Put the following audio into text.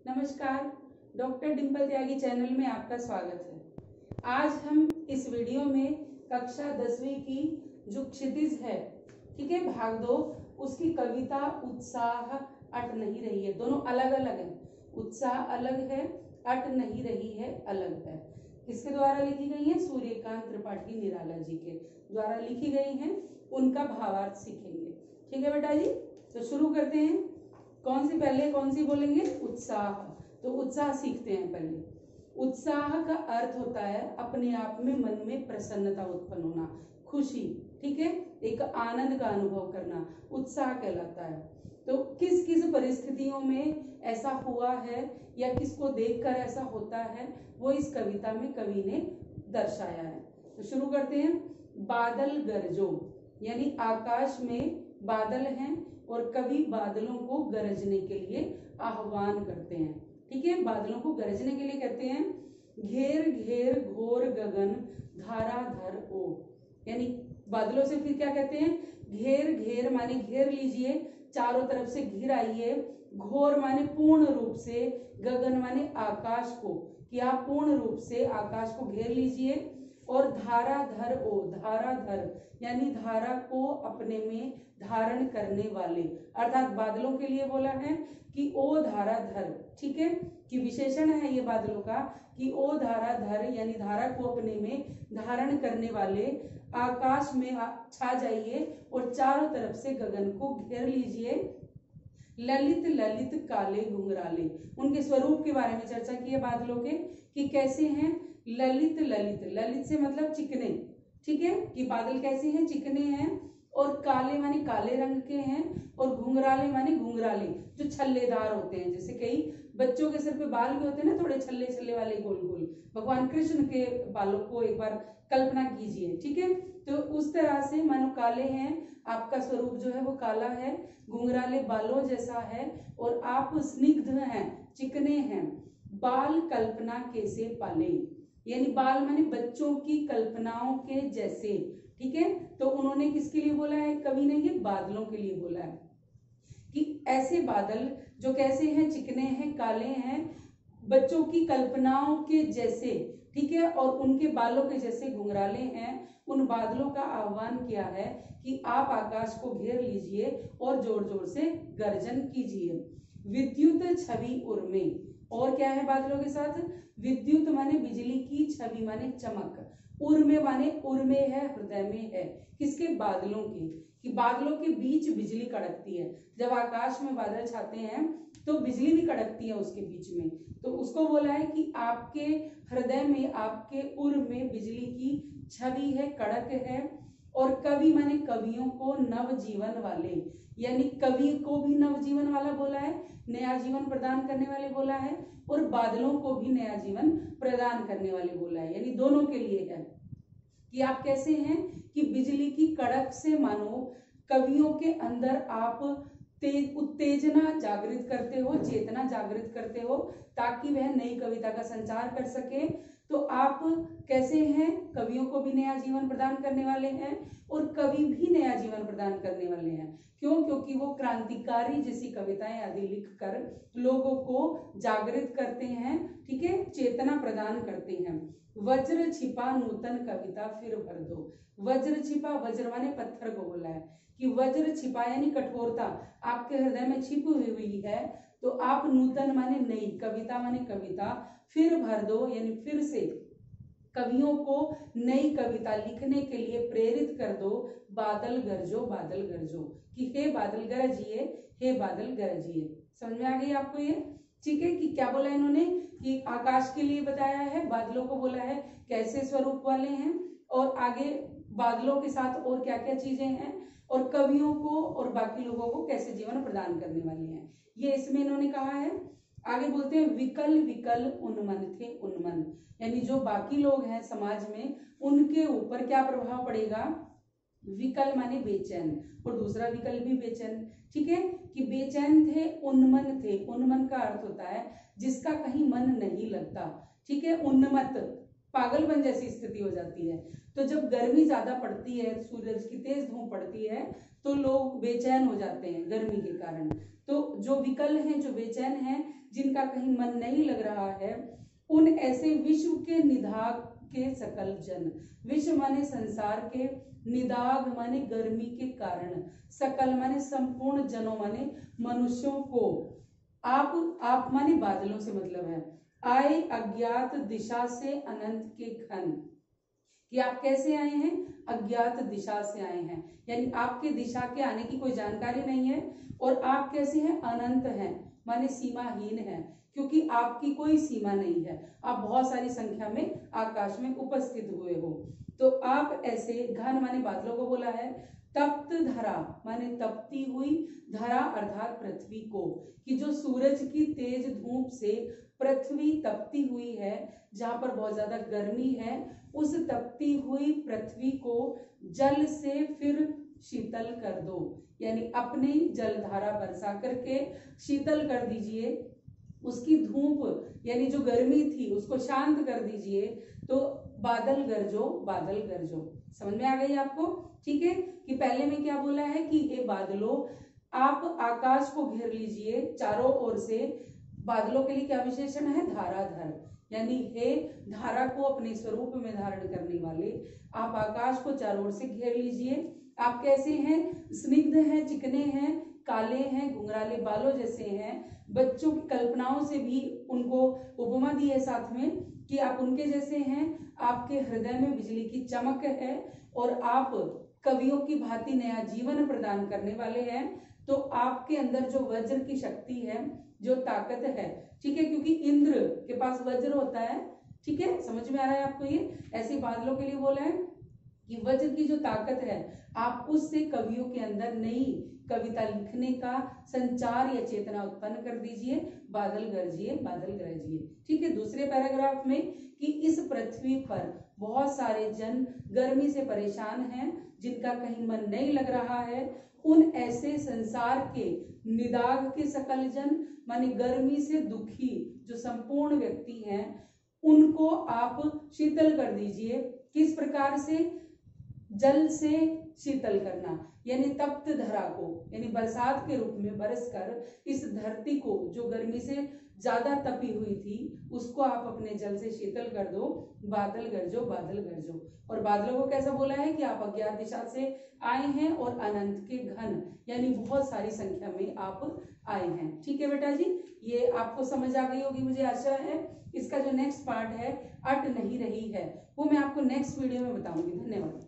नमस्कार, डॉक्टर डिम्पल त्यागी चैनल में आपका स्वागत है। आज हम इस वीडियो में कक्षा 10वीं की जो क्षितिज है, ठीक है, भाग 2, उसकी कविता उत्साह अट नहीं रही है। दोनों अलग अलग है, उत्साह अलग है, अट नहीं रही है अलग है। किसके द्वारा लिखी गई है? सूर्यकांत त्रिपाठी निराला जी के द्वारा लिखी गई हैं। उनका भावार्थ सीखेंगे। ठीक है बेटा जी, तो शुरू करते हैं। कौन सी बोलेंगे? उत्साह। तो उत्साह सीखते हैं पहले। उत्साह का अर्थ होता है अपने आप में मन में प्रसन्नता उत्पन्न होना, खुशी, ठीक है, एक आनंद का अनुभव करना, उत्साह कहलाता है। तो किस किस परिस्थितियों में ऐसा हुआ है या किसको देखकर ऐसा होता है, वो इस कविता में कवि ने दर्शाया है। तो शुरू करते हैं। बादल गरजो, यानी आकाश में बादल हैं और कवि बादलों को गरजने के लिए आह्वान करते हैं। ठीक है, बादलों को गरजने के लिए कहते हैं। घेर घेर घोर गगन धाराधर ओ, यानी बादलों से फिर क्या कहते हैं? घेर घेर माने घेर लीजिए, चारों तरफ से घिर आइए। घोर माने पूर्ण रूप से, गगन माने आकाश को, कि आप पूर्ण रूप से आकाश को घेर लीजिए। और धाराधर ओ, धाराधर यानी धारा को अपने में धारण करने वाले, अर्थात बादलों के लिए बोला है कि ओ धाराधर, ठीक है, कि विशेषण है ये बादलों का कि ओ धाराधर, यानी धारा को अपने में धारण करने वाले आकाश में छा जाइए और चारों तरफ से गगन को घेर लीजिए। ललित ललित काले घुंघराले, उनके स्वरूप के बारे में चर्चा की है बादलों के, कि कैसे हैं। ललित ललित, ललित से मतलब चिकने, ठीक है, कि बादल कैसे हैं? चिकने हैं। और काले माने काले रंग के हैं। और घुंघराले माने घुंघराले, जो छल्लेदार होते हैं। जैसे कई बच्चों के सिर पे बाल भी होते हैं ना, थोड़े छल्ले छल्ले वाले, गोल गोल। भगवान कृष्ण के बालों को एक बार कल्पना कीजिए, ठीक है। तो उस तरह से मानो काले हैं, आपका स्वरूप जो है वो काला है, घुंघराले बालों जैसा है, और आप स्निग्ध हैं, चिकने हैं। बाल कल्पना कैसे पाले, यानी बाल माने बच्चों की कल्पनाओं के जैसे, ठीक है। तो उन्होंने किसके लिए बोला है? कवि ने ये बादलों के लिए बोला है कि ऐसे बादल जो कैसे हैं? चिकने हैं, काले हैं, बच्चों की कल्पनाओं के जैसे, ठीक है, और उनके बालों के जैसे घुंघराले हैं। उन बादलों का आह्वान किया है कि आप आकाश को घेर लीजिए और जोर जोर से गर्जन कीजिए। विद्युत छवि उर्मे, और क्या है बादलों के साथ? विद्युत माने बिजली की, छवि माने चमक, उर्मे माने उर्मे है, हृदय में है। किसके? बादलों के, कि बादलों के बीच बिजली कड़कती है। जब आकाश में बादल छाते हैं तो बिजली भी कड़कती है उसके बीच में। तो उसको बोला है कि आपके हृदय में, आपके उर में बिजली की छवि है, कड़क है। और कवि माने कवियों को नव जीवन वाले, यानी कवि को भी नव जीवन वाला बोला है, नया जीवन प्रदान करने वाले बोला है, और बादलों को भी नया जीवन प्रदान करने वाले बोला है। यानी दोनों के लिए है कि आप कैसे हैं, कि बिजली की कड़क से मानो कवियों के अंदर आप उत्तेजना जागृत करते हो, चेतना जागृत करते हो, ताकि वह नई कविता का संचार कर सके। तो आप कैसे हैं? कवियों को भी नया जीवन प्रदान करने वाले हैं और कवि भी नया जीवन प्रदान करने वाले हैं। क्यों? क्योंकि वो क्रांतिकारी जैसी कविताएं आदि लिखकर लोगों को जागृत करते हैं, ठीक है, चेतना प्रदान करते हैं। वज्र छिपा नूतन कविता फिर भर दो। वज्र छिपा, वज्र माने पत्थर को बोला है कि वज्र छिपा यानी कठोरता आपके हृदय में छिपी हुई है, तो आप नूतन माने नई, कविता माने कविता, फिर भर दो यानी फिर से कवियों को नई कविता लिखने के लिए प्रेरित कर दो। बादल गरजो, बादल गरजो, कि हे बादल गरजिए, हे बादल गरजिए। समझ में आ गई आपको ये? ठीक है, कि क्या बोला इन्होंने, कि आकाश के लिए बताया है, बादलों को बोला है कैसे स्वरूप वाले हैं, और आगे बादलों के साथ और क्या क्या चीजें हैं, और कवियों को और बाकी लोगों को कैसे जीवन प्रदान करने वाले हैं, ये इसमें इन्होंने कहा है। आगे बोलते हैं विकल विकल उन्मन थे उन्मन, यानी जो बाकी लोग हैं समाज में, उनके ऊपर क्या प्रभाव पड़ेगा? विकल माने बेचैन, और दूसरा विकल भी बेचैन, ठीक है, कि बेचैन थे, उन्मन थे। उन्मन का अर्थ होता है जिसका कहीं मन नहीं लगता, ठीक है, उन्मत्त, पागलपन जैसी स्थिति हो जाती है। तो जब गर्मी ज्यादा पड़ती है, सूरज की तेज धूप पड़ती है, तो लोग बेचैन हो जाते हैं गर्मी के कारण। तो जो विकल हैं, जो बेचैन हैं, जिनका कहीं मन नहीं लग रहा है, उन ऐसे विश्व के निदाग के सकल जन, विश्व माने संसार के, निदाग माने गर्मी के कारण, सकल माने संपूर्ण, जनों माने मनुष्यों को, आप माने बादलों से मतलब है, आए अज्ञात दिशा से अनंत के घन, कि आप कैसे आए हैं, अज्ञात दिशा से आए हैं, यानी आपके दिशा के आने की कोई जानकारी नहीं है, और आप कैसे हैं, अनंत हैं, माने सीमाहीन हैं, क्योंकि आपकी कोई सीमा नहीं है, आप बहुत सारी संख्या में आकाश में उपस्थित हुए हो। तो आप ऐसे, घन माने बादलों को बोला है, तप्त धरा माने तपती हुई, धरा अर्थात पृथ्वी को, कि जो सूरज की तेज धूप से पृथ्वी तपती हुई है, जहां पर बहुत ज्यादा गर्मी है, उस तपती हुई पृथ्वी को जल से फिर शीतल कर दो, यानी अपनी जलधारा बरसा करके शीतल कर दीजिए, उसकी धूप यानी जो गर्मी थी उसको शांत कर दीजिए। तो बादल गरजो, बादल गरजो, समझ में आ गई आपको? ठीक है, कि पहले में क्या बोला है कि ये बादलों, आप आकाश को घेर लीजिए चारों ओर से। बादलों के लिए क्या विशेषण है, धाराधर, यानी हे धारा को अपने स्वरूप में धारण करने वाले, आप आकाश को चारों ओर से घेर लीजिए। आप कैसे हैं, स्निग्ध हैं, चिकने हैं, काले हैं, घुंघराले बालों जैसे हैं, बच्चों की कल्पनाओं से भी उनको उपमा दी है साथ में, कि आप उनके जैसे हैं, आपके हृदय में बिजली की चमक है, और आप कवियों की भांति नया जीवन प्रदान करने वाले हैं। तो आपके अंदर जो वज्र की शक्ति है, जो ताकत है, ठीक है, क्योंकि इंद्र के पास वज्र होता है, ठीक है, समझ में आ रहा है आपको? ये ऐसे बादलों के लिए बोला है कि वज्र की जो ताकत है, आप उससे कवियों के अंदर नई कविता लिखने का संचार या चेतना उत्पन्न कर दीजिए। बादल गरजिए, बादल गरजिए, ठीक है। दूसरे पैराग्राफ में कि इस पृथ्वी पर बहुत सारे जन गर्मी से परेशान हैं, जिनका कहीं मन नहीं लग रहा है, उन ऐसे संसार के निदाग के सकल जन माने गर्मी से दुखी जो संपूर्ण व्यक्ति हैं, उनको आप शीतल कर दीजिए। किस प्रकार से? जल से शीतल करना, यानी तप्त धरा को, यानी बरसात के रूप में बरसकर इस धरती को जो गर्मी से ज्यादा तपी हुई थी, उसको आप अपने जल से शीतल कर दो। बादल गरजो, बादल गरजो। और बादलों को कैसा बोला है कि आप अज्ञात दिशा से आए हैं और अनंत के घन, यानी बहुत सारी संख्या में आप आए हैं। ठीक है बेटा जी, ये आपको समझ आ गई होगी मुझे आशा है। इसका जो नेक्स्ट पार्ट है, अट नहीं रही है, वो मैं आपको नेक्स्ट वीडियो में बताऊंगी। धन्यवाद।